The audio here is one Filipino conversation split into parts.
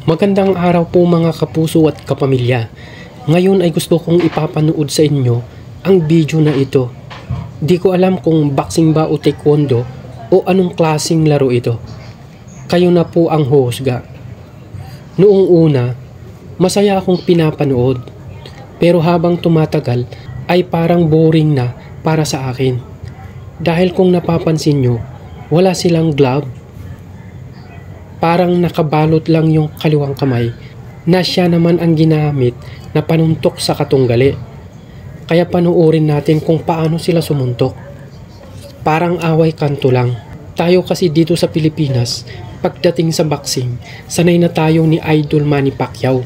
Magandang araw po mga kapuso at kapamilya. Ngayon ay gusto kong ipapanood sa inyo ang video na ito. Di ko alam kung boxing ba o taekwondo o anong klaseng laro ito. Kayo na po ang husga. Noong una, masaya akong pinapanood. Pero habang tumatagal ay parang boring na para sa akin. Dahil kung napapansin nyo, wala silang glove. Parang nakabalot lang yung kaliwang kamay na siya naman ang ginamit na panuntok sa katunggali. Kaya panoorin natin kung paano sila sumuntok. Parang away kanto lang. Tayo kasi dito sa Pilipinas, pagdating sa boxing, sanay na tayo ni Idol Manny Pacquiao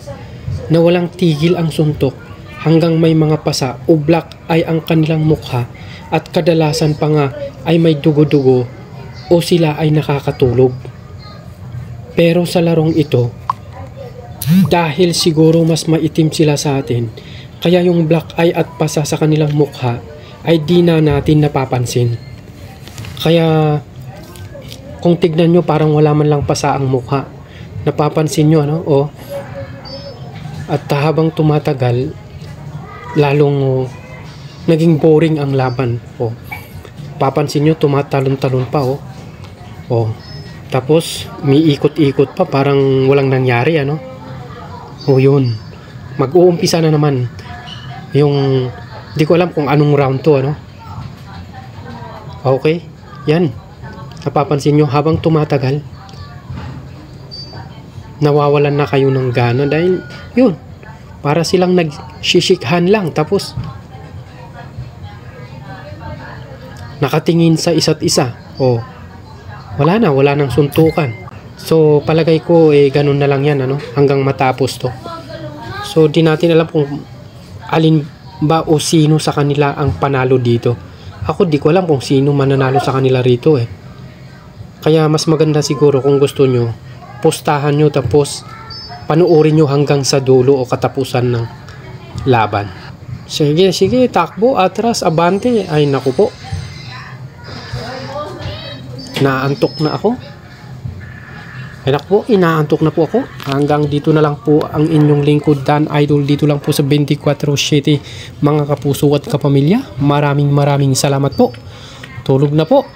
na walang tigil ang suntok hanggang may mga pasa o black ay ang kanilang mukha at kadalasan pa nga ay may dugo-dugo o sila ay nakakatulog. Pero sa larong ito, dahil siguro mas maitim sila sa atin, kaya yung black eye at pasa sa kanilang mukha ay di na natin napapansin. Kaya kung tignan nyo parang wala man lang pasa ang mukha. Napapansin nyo ano? O, at habang tumatagal, lalong naging boring ang laban. O, papansin nyo tumatalon-talon pa o. O, tapos may ikot-ikot pa parang walang nangyari ano. O yun, mag-uumpisa na naman yung di ko alam kung anong round to ano. Okay, yan. Napapansin nyo habang tumatagal nawawalan na kayo ng gana dahil yun, para silang nagshishikhan lang tapos nakatingin sa isa't isa. O wala nang suntukan. So palagay ko ganun na lang yan ano, hanggang matapos to. So di natin alam kung alin ba o sino sa kanila ang panalo dito. Ako di ko alam kung sino mananalo sa kanila rito Kaya mas maganda siguro kung gusto nyo, postahan nyo tapos panoorin nyo hanggang sa dulo o katapusan ng laban. Sige, takbo, atras, abante. Ay naku po, naantok na ako. Ay naku po, inaantok na po ako. Hanggang dito na lang po ang inyong lingkod Dan Idol dito lang po sa 24/7 mga kapuso at kapamilya. Maraming salamat po. Tulog na po.